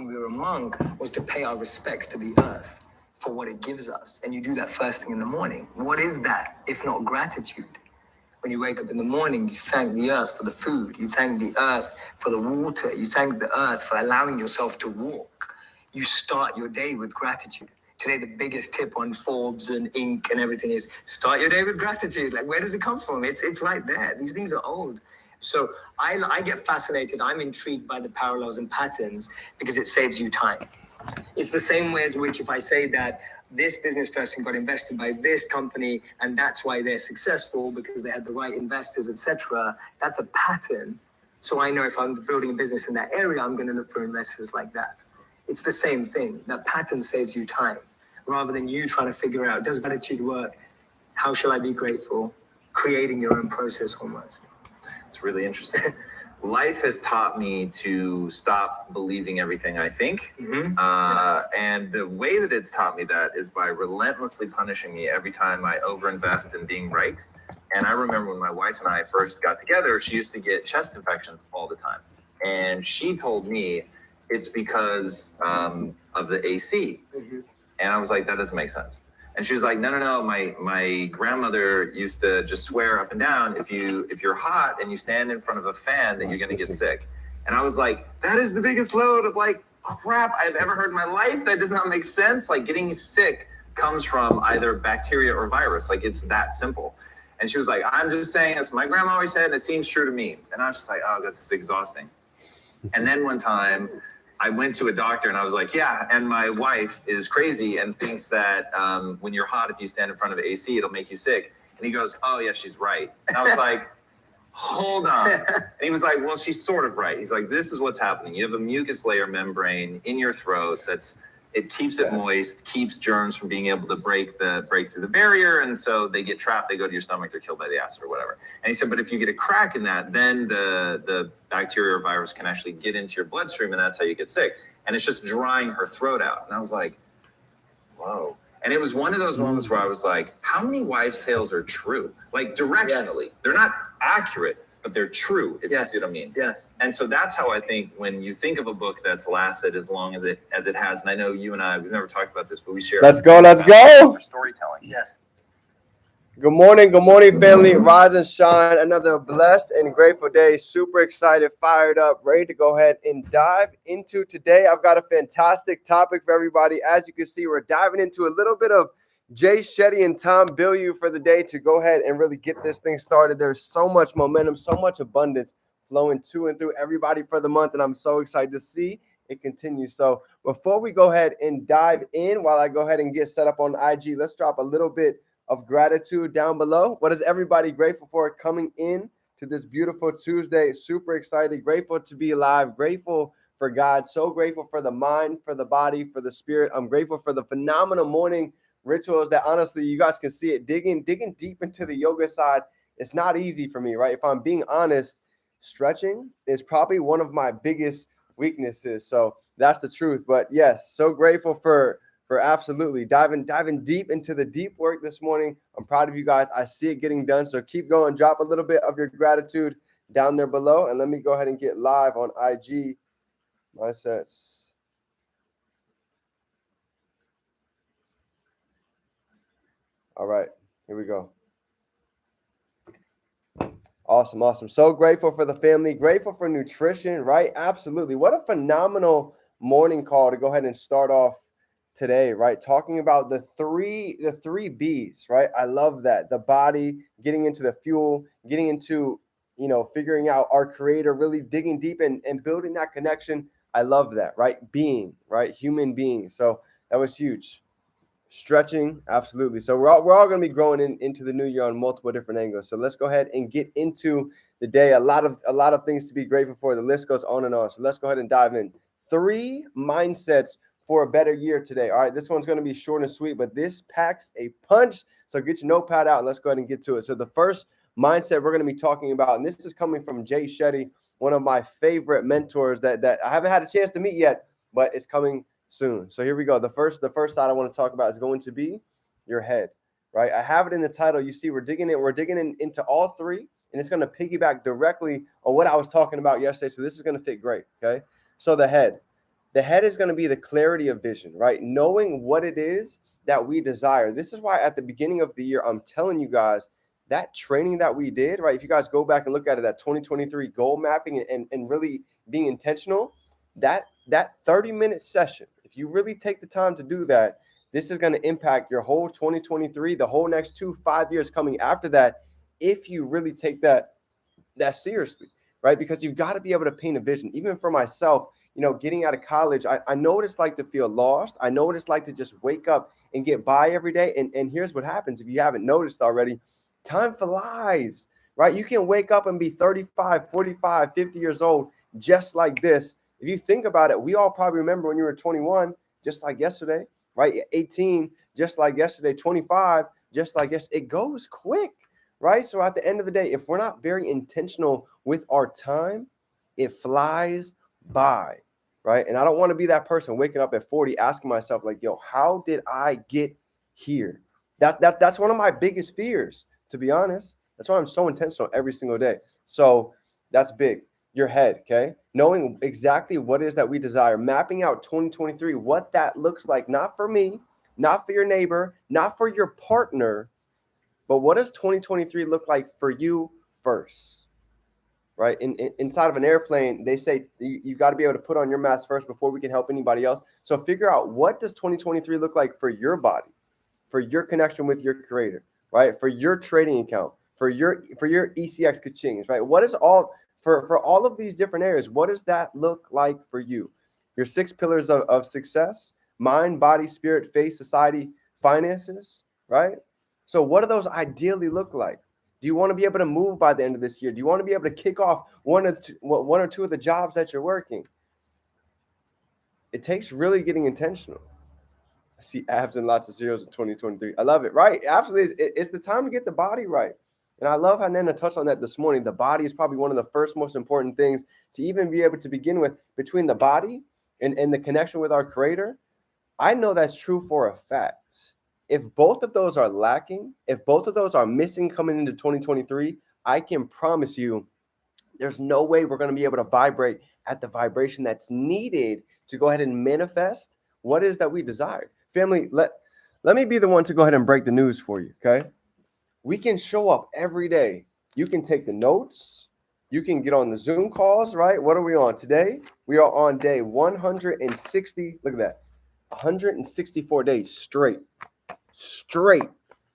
when we were a monk was to pay our respects to the earth for what it gives us. And you do that first thing in the morning. What is that if not gratitude? When you wake up in the morning, you thank the earth for the food. You thank the earth for the water. You thank the earth for allowing yourself to walk. You start your day with gratitude. Today, the biggest tip on Forbes and Inc. and everything is start your day with gratitude. Like, where does it come from? It's right there. These things are old. So I get fascinated. I'm intrigued by the parallels and patterns because it saves you time. It's the same way as which if I say that this business person got invested by this company and that's why they're successful because they had the right investors, etc. That's a pattern. So I know if I'm building a business in that area, I'm going to look for investors like that. It's the same thing. That pattern saves you time rather than you trying to figure out, does gratitude work? How shall I be grateful? Creating your own process almost. It's really interesting. Life has taught me to stop believing everything I think. Yes. And the way that it's taught me that is by relentlessly punishing me every time I overinvest in being right. And I remember when my wife and I first got together, she used to get chest infections all the time. And she told me it's because of the AC. And I was like, that doesn't make sense. And she was like, no. My grandmother used to just swear up and down, if you're hot and you stand in front of a fan, then you're going to get sick. And I was like, that is the biggest load of like crap I've ever heard in my life. That does not make sense. Like getting sick comes from either bacteria or virus. Like it's that simple. And she was like, I'm just saying, as my grandma always said, and it seems true to me. And I was just like, oh, that's exhausting. And then one time I went to a doctor and I was like, yeah, and my wife is crazy and thinks that when you're hot, if you stand in front of AC, it'll make you sick. And he goes, oh, yeah, she's right. And I was like, hold on. And he was like, well, she's sort of right. He's like, this is what's happening. You have a mucus layer membrane in your throat it keeps it moist, keeps germs from being able to break through the barrier. And so they get trapped, they go to your stomach, they're killed by the acid or whatever. And he said, but if you get a crack in that, then the bacteria or virus can actually get into your bloodstream and that's how you get sick. And it's just drying her throat out. And I was like, whoa. And it was one of those moments where I was like, how many wives' tales are true? Like directionally, yes. They're not accurate, but they're true, if you see what I mean. Yes. And so that's how I think when you think of a book that's lasted as long as it has, and I know you and I, we've never talked about this, but we share. Let's go. Storytelling. Yes. Good morning, family. Rise and shine. Another blessed and grateful day. Super excited, fired up, ready to go ahead and dive into today. I've got a fantastic topic for everybody. As you can see, we're diving into a little bit of Jay Shetty and Tom Bilyeu for the day to go ahead and really get this thing started. There's so much momentum, so much abundance flowing to and through everybody for the month, and I'm so excited to see it continue. So before we go ahead and dive in, while I go ahead and get set up on IG, let's drop a little bit of gratitude down below. What is everybody grateful for coming in to this beautiful Tuesday? Super excited, grateful to be alive, grateful for God, so grateful for the mind, for the body, for the spirit. I'm grateful for the phenomenal morning rituals that honestly, you guys can see it digging deep into the yoga side. It's not easy for me, right? If I'm being honest, stretching is probably one of my biggest weaknesses. So that's the truth. But yes, so grateful for absolutely diving deep into the deep work this morning. I'm proud of you guys. I see it getting done. So keep going. Drop a little bit of your gratitude down there below. And let me go ahead and get live on IG. Mindsets. All right, here we go. Awesome. So grateful for the family, grateful for nutrition, right? Absolutely. What a phenomenal morning call to go ahead and start off today, right? Talking about the three B's, right? I love that. The body, getting into the fuel, getting into, figuring out our creator, really digging deep and building that connection. I love that, right? Being, right? Human being. So that was huge. Stretching, absolutely. So we're all going to be growing into the new year on multiple different angles. So let's go ahead and get into the day. A lot of things to be grateful for. The list goes on and on. So let's go ahead and dive in. 3 mindsets for a better year today. All right, this one's going to be short and sweet, but this packs a punch. So get your notepad out and let's go ahead and get to it. So the first mindset we're going to be talking about, and this is coming from Jay Shetty, one of my favorite mentors that I haven't had a chance to meet yet, but it's coming soon. So here we go. The first side I want to talk about is going to be your head, right? I have it in the title. You see, we're digging into all 3, and it's going to piggyback directly on what I was talking about yesterday. So this is going to fit great. Okay. So the head, The head is going to be the clarity of vision, right? Knowing what it is that we desire. This is why at the beginning of the year, I'm telling you guys that training that we did, right? If you guys go back and look at it, that 2023 goal mapping and really being intentional, that 30-minute session, if you really take the time to do that, this is going to impact your whole 2023, the whole next 5 years coming after that, if you really take that seriously, right? Because you've got to be able to paint a vision. Even for myself, getting out of college, I know what it's like to feel lost. I know what it's like to just wake up and get by every day. And here's what happens if you haven't noticed already. Time flies, right? You can wake up and be 35, 45, 50 years old just like this. If you think about it, we all probably remember when you were 21, just like yesterday, right? 18, just like yesterday, 25, just like yesterday. It goes quick, right? So at the end of the day, if we're not very intentional with our time, it flies by, right? And I don't want to be that person waking up at 40 asking myself like, yo, how did I get here? That's one of my biggest fears, to be honest. That's why I'm so intentional every single day. So that's big. Your head, okay? Knowing exactly what it is that we desire, mapping out 2023, what that looks like, not for me, not for your neighbor, not for your partner, but what does 2023 look like for you first, right? Inside of an airplane, they say you got to be able to put on your mask first before we can help anybody else. So figure out, what does 2023 look like for your body, for your connection with your creator, right? For your trading account, for your ECX Kachings, right? What is all for all of these different areas? What does that look like for you? Your 6 pillars of success: mind, body, spirit, faith, society, finances, right? So what do those ideally look like? Do you want to be able to move by the end of this year? Do you want to be able to kick off one or two of the jobs that you're working? It takes really getting intentional. I see abs and lots of zeros in 2023. I love it, right? Absolutely. It's the time to get the body right. And I love how Nana touched on that this morning. The body is probably one of the first most important things to even be able to begin with. Between the body and the connection with our creator, I know that's true for a fact. If both of those are lacking, if both of those are missing coming into 2023, I can promise you there's no way we're going to be able to vibrate at the vibration that's needed to go ahead and manifest what it is that we desire. Family, let me be the one to go ahead and break the news for you, okay? We can show up every day. You can take the notes. You can get on the Zoom calls, right? What are we on today? We are on day 160. Look at that. 164 days straight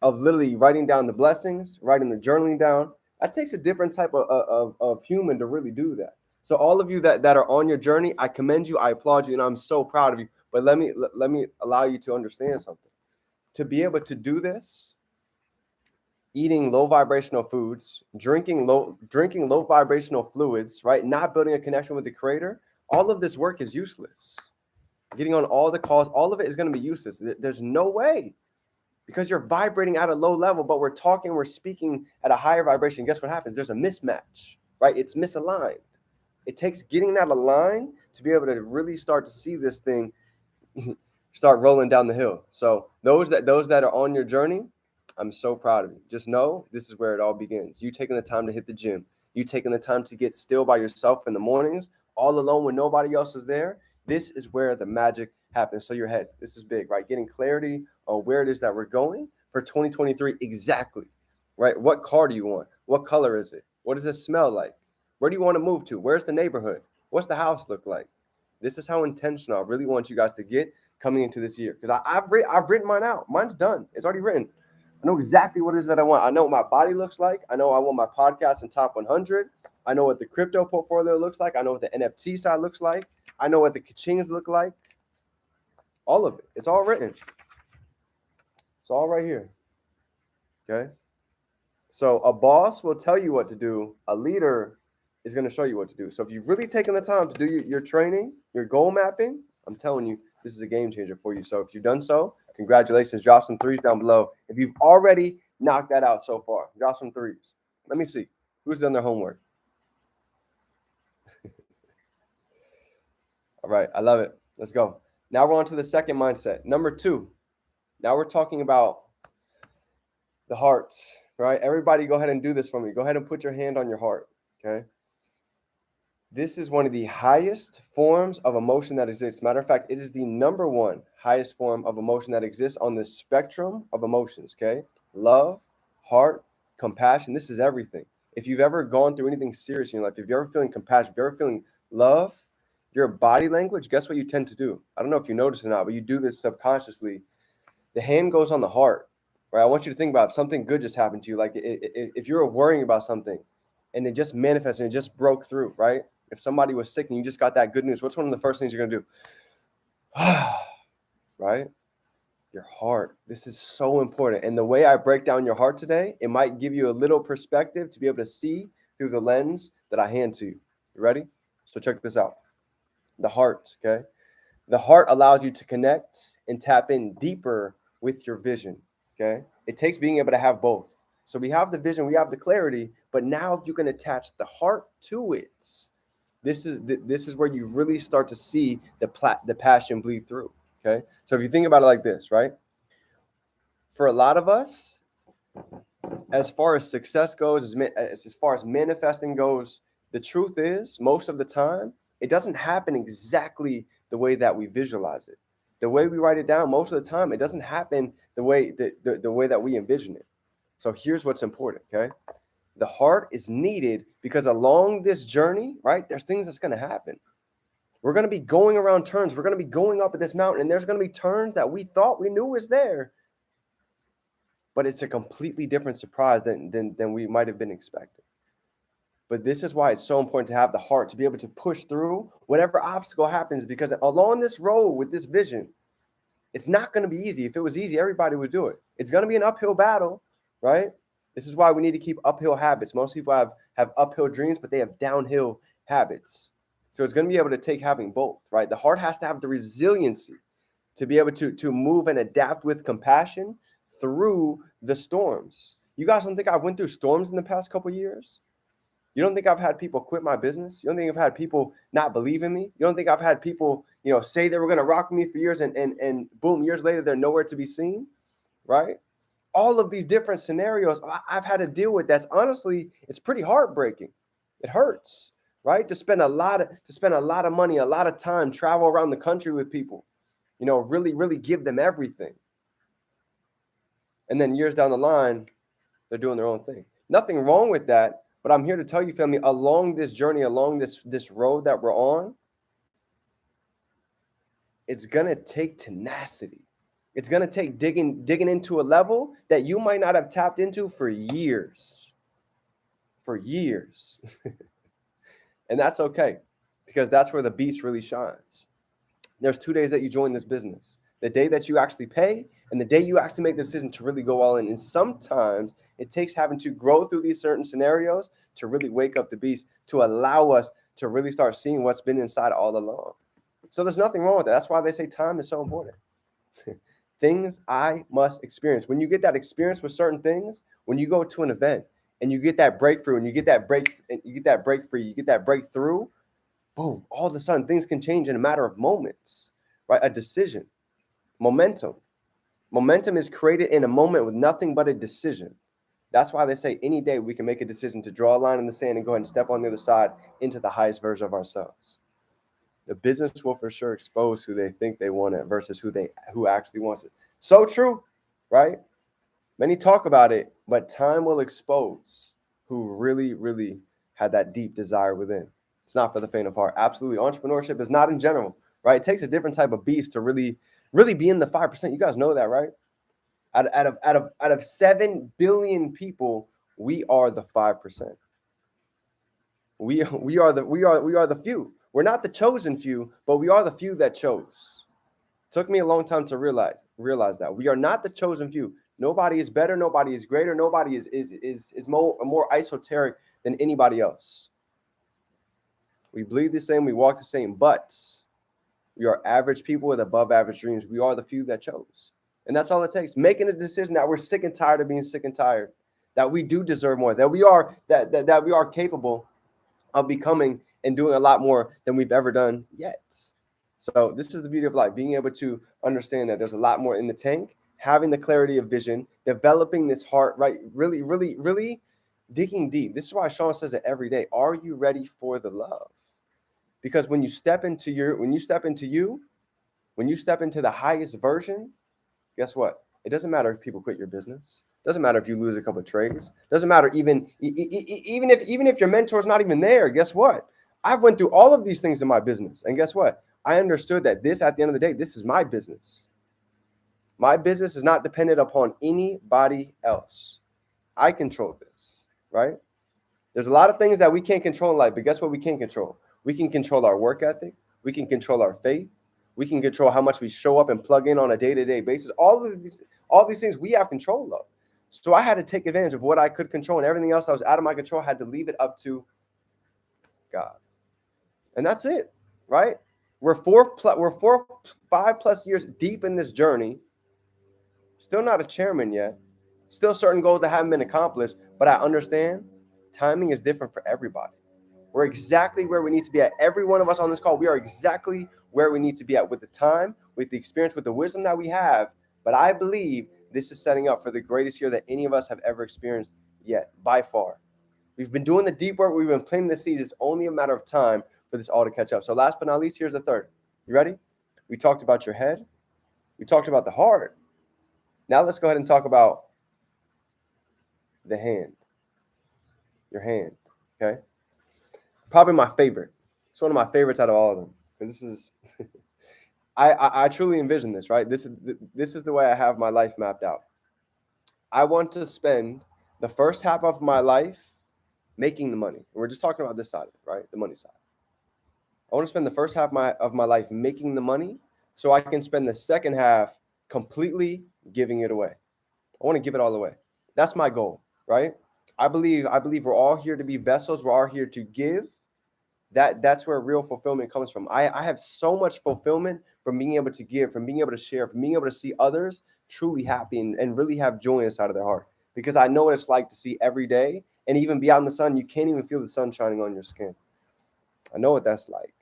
of literally writing down the blessings, writing the journaling down. That takes a different type of human to really do that. So all of you that are on your journey, I commend you, I applaud you, and I'm so proud of you. But let me allow you to understand something. To be able to do this, eating low vibrational foods, drinking low vibrational fluids, right? Not building a connection with the creator, all of this work is useless. Getting on all the calls, all of it is going to be useless. There's no way, because you're vibrating at a low level, but we're speaking at a higher vibration. Guess what happens? There's a mismatch, right? It's misaligned. It takes getting that aligned to be able to really start to see this thing start rolling down the hill. So those that are on your journey, I'm so proud of you. Just know this is where it all begins. You taking the time to hit the gym. You taking the time to get still by yourself in the mornings, all alone when nobody else is there. This is where the magic happens. So your head, this is big, right? Getting clarity on where it is that we're going for 2023 exactly, right? What car do you want? What color is it? What does it smell like? Where do you want to move to? Where's the neighborhood? What's the house look like? This is how intentional I really want you guys to get coming into this year, because I've written mine out. Mine's done. It's already written. I know exactly what it is that I want. I know what my body looks like. I know I want my podcast in top 100. I know what the crypto portfolio looks like. I know what the NFT side looks like. I know what the Kachings look like. All of it. It's all written. It's all right here. Okay? So a boss will tell you what to do. A leader is going to show you what to do. So if you've really taken the time to do your training, your goal mapping, I'm telling you, this is a game changer for you. So if you've done so, congratulations. Drop some threes down below. If you've already knocked that out so far, drop some threes. Let me see. Who's done their homework? All right. I love it. Let's go. Now we're on to the second mindset. Number 2. Now we're talking about the heart, right? Everybody go ahead and do this for me. Go ahead and put your hand on your heart, okay? This is one of the highest forms of emotion that exists. Matter of fact, it is the number one highest form of emotion that exists on the spectrum of emotions, okay? Love, heart, compassion. This is everything. If you've ever gone through anything serious in your life, if you're ever feeling compassion, if you're ever feeling love, your body language, guess what you tend to do? I don't know if you notice or not, but you do this subconsciously. The hand goes on the heart, right? I want you to think about if something good just happened to you, like if you're worrying about something and it just manifested and it just broke through, right? If somebody was sick and you just got that good news, what's one of the first things you're going to do? Right? Your heart. This is so important. And the way I break down your heart today, it might give you a little perspective to be able to see through the lens that I hand to you. You ready? So check this out. The heart, okay? The heart allows you to connect and tap in deeper with your vision, okay? It takes being able to have both. So we have the vision, we have the clarity, but now you can attach the heart to it. This is where you really start to see the passion bleed through, okay? So if you think about it like this, right? For a lot of us, as far as success goes, as far as manifesting goes, the truth is, most of the time, it doesn't happen exactly the way that we visualize it. The way we write it down, most of the time, it doesn't happen the way that we envision it. So here's what's important, okay? The heart is needed because along this journey, right, there's things that's going to happen. We're going to be going around turns. We're going to be going up at this mountain, and there's going to be turns that we thought we knew was there. But it's a completely different surprise than we might have been expecting. But this is why it's so important to have the heart to be able to push through whatever obstacle happens, because along this road with this vision, it's not going to be easy. If it was easy, everybody would do it. It's going to be an uphill battle, right? This is why we need to keep uphill habits. Most people have uphill dreams, but they have downhill habits. So it's going to be able to take having both, right? The heart has to have the resiliency to be able to move and adapt with compassion through the storms. You guys don't think I've went through storms in the past couple of years? You don't think I've had people quit my business? You don't think I've had people not believe in me? You don't think I've had people, say they were going to rock me for years and boom, years later, they're nowhere to be seen, right? All of these different scenarios I've had to deal with. That's honestly, it's pretty heartbreaking. It hurts, right? To spend a lot of money, a lot of time, travel around the country with people, really, really give them everything. And then years down the line, they're doing their own thing. Nothing wrong with that, but I'm here to tell you, family, along this journey, along this road that we're on, it's going to take tenacity. It's going to take digging into a level that you might not have tapped into for years. For years. And that's okay, because that's where the beast really shines. There's 2 days that you join this business. The day that you actually pay and the day you actually make the decision to really go all in. And sometimes it takes having to grow through these certain scenarios to really wake up the beast, to allow us to really start seeing what's been inside all along. So there's nothing wrong with that. That's why they say time is so important. Things I must experience. When you get that experience with certain things, when you go to an event and you get that breakthrough and you get that breakthrough, you get that breakthrough, boom, all of a sudden things can change in a matter of moments, right? A decision. Momentum. Momentum is created in a moment with nothing but a decision. That's why they say any day we can make a decision to draw a line in the sand and go ahead and step on the other side into the highest version of ourselves. The business will for sure expose who they think they want it versus who actually wants it. So true, right? Many talk about it, but time will expose who really, really had that deep desire within. It's not for the faint of heart. Absolutely. Entrepreneurship is not in general, right? It takes a different type of beast to really be in the 5%. You guys know that, right? Out of 7 billion people, we are the 5%. We are the few. We're not the chosen few, but we are the few that chose. It took me a long time to realize that we are not the chosen few. Nobody is better. Nobody is greater. Nobody is more esoteric than anybody else. We bleed the same. We walk the same, but we are average people with above average dreams. We are the few that chose. And that's all it takes. Making a decision that we're sick and tired of being sick and tired, that we do deserve more, that we are capable of becoming and doing a lot more than we've ever done yet. So this is the beauty of life, being able to understand that there's a lot more in the tank, having the clarity of vision, developing this heart, right? Really, really, really digging deep. This is why Sean says it every day. Are you ready for the love? Because when you step into the highest version, guess what? It doesn't matter if people quit your business. Doesn't matter if you lose a couple of trades. Doesn't matter even if your mentor is not even there. Guess what? I've went through all of these things in my business, and guess what? I understood that this, at the end of the day, this is my business. My business is not dependent upon anybody else. I control this, right? There's a lot of things that we can't control in life, but guess what we can control? We can control our work ethic. We can control our faith. We can control how much we show up and plug in on a day-to-day basis. All these things we have control of. So I had to take advantage of what I could control, and everything else that was out of my control, I had to leave it up to God. And that's it, right? We're 5+ years deep in this journey. Still not a chairman yet. Still certain goals that haven't been accomplished, but I understand timing is different for everybody. We're exactly where we need to be at. Every one of us on this call, we are exactly where we need to be at with the time, with the experience, with the wisdom that we have. But I believe this is setting up for the greatest year that any of us have ever experienced yet, by far. We've been doing the deep work. We've been planting the seeds. It's only a matter of time for this all to catch up. So last but not least, here's the third. You ready? We talked about your head. We talked about the heart. Now let's go ahead and talk about the hand. Your hand, okay? Probably my favorite. It's one of my favorites out of all of them. Because this is, I truly envision this, right? This is the way I have my life mapped out. I want to spend the first half of my life making the money. And we're just talking about this side of it, right? The money side. I want to spend the first half of my life making the money so I can spend the second half completely giving it away. I want to give it all away. That's my goal, right? I believe we're all here to be vessels. We're all here to give. That's where real fulfillment comes from. I have so much fulfillment from being able to give, from being able to share, from being able to see others truly happy and really have joy inside of their heart. Because I know what it's like to see every day, and even be out in the sun, you can't even feel the sun shining on your skin. I know what that's like.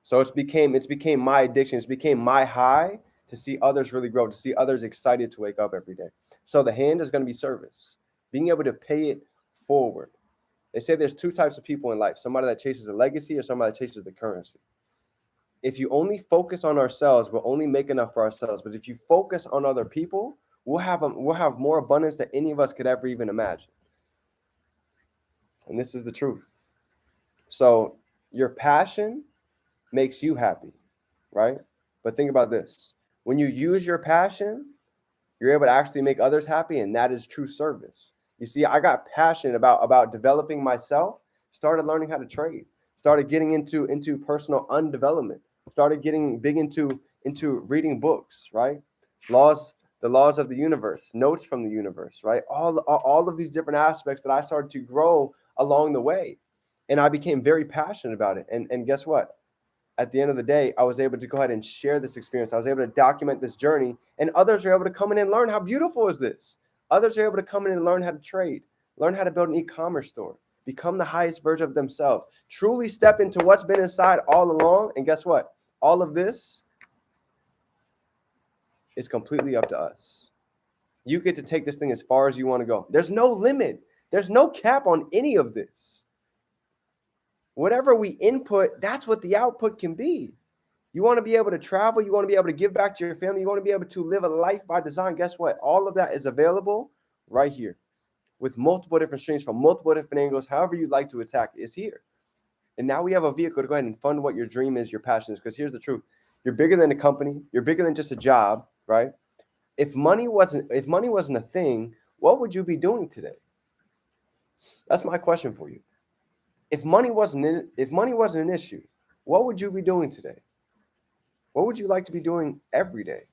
So it's became my addiction. It's became my high to see others really grow, to see others excited to wake up every day. So the hand is going to be service, being able to pay it forward. They say there's two types of people in life, somebody that chases a legacy or somebody that chases the currency. If you only focus on ourselves, we'll only make enough for ourselves. But if you focus on other people, we'll have more abundance than any of us could ever even imagine. And this is the truth. So your passion makes you happy, right? But think about this. When you use your passion, you're able to actually make others happy, and that is true service. You see, I got passionate about developing myself, started learning how to trade, started getting into personal undevelopment, started getting big into reading books, right? The laws of the universe, notes from the universe, right? All of these different aspects that I started to grow along the way. And I became very passionate about it. And guess what? At the end of the day, I was able to go ahead and share this experience. I was able to document this journey, and others are able to come in and learn how beautiful is this. Others are able to come in and learn how to trade, learn how to build an e-commerce store, become the highest version of themselves, truly step into what's been inside all along. And guess what? All of this is completely up to us. You get to take this thing as far as you want to go. There's no limit. There's no cap on any of this. Whatever we input, that's what the output can be. You want to be able to travel. You want to be able to give back to your family. You want to be able to live a life by design. Guess what? All of that is available right here with multiple different streams from multiple different angles. However you'd like to attack is here. And now we have a vehicle to go ahead and fund what your dream is, your passion is. Because here's the truth. You're bigger than a company. You're bigger than just a job, right? If money wasn't a thing, what would you be doing today? That's my question for you. If money wasn't an issue, what would you be doing today? What would you like to be doing every day?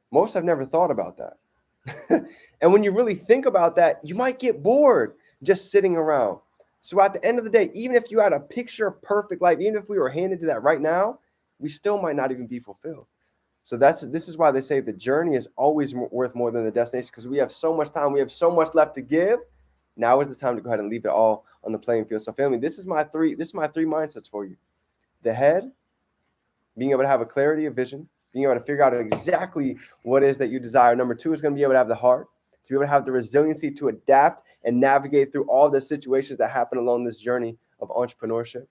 Most have never thought about that. And when you really think about that, you might get bored just sitting around. So at the end of the day, even if you had a picture perfect life, even if we were handed to that right now, we still might not even be fulfilled. So this is why they say the journey is always worth more than the destination, because we have so much time. We have so much left to give. Now is the time to go ahead and leave it all on the playing field. So family, this is my three mindsets for you. The head, being able to have a clarity of vision, being able to figure out exactly what it is that you desire. Number two is going to be able to have the heart, to be able to have the resiliency to adapt and navigate through all the situations that happen along this journey of entrepreneurship.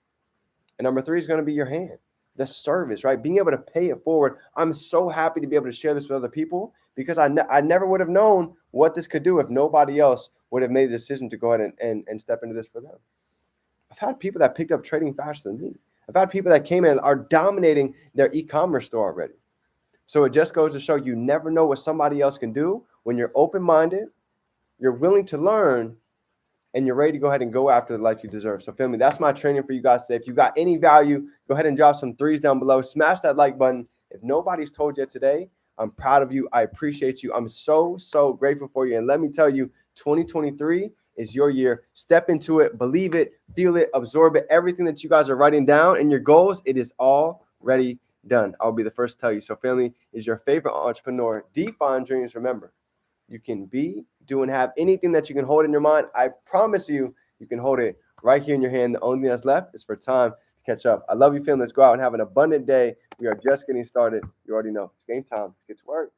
And number 3 is going to be your hand, the service, right? Being able to pay it forward. I'm so happy to be able to share this with other people because I never would have known what this could do if nobody else would have made the decision to go ahead and step into this for them. I've had people that picked up trading faster than me. I've had people that came in and are dominating their e-commerce store already. So it just goes to show you never know what somebody else can do when you're open-minded, you're willing to learn, and you're ready to go ahead and go after the life you deserve. So family, that's my training for you guys today. If you got any value, go ahead and drop some 3s down below. Smash that like button. If nobody's told you today, I'm proud of you. I appreciate you. I'm so, so grateful for you. And let me tell you, 2023 is your year. Step into it, believe it, feel it, absorb it. Everything that you guys are writing down and your goals, it is already done. I'll be the first to tell you. So family, is your favorite entrepreneur. Define dreams. Remember, you can be, do, and have anything that you can hold in your mind. I promise you, you can hold it right here in your hand. The only thing that's left is for time to catch up. I love you, family. Let's go out and have an abundant day. We are just getting started. You already know. It's game time. Let's get to work.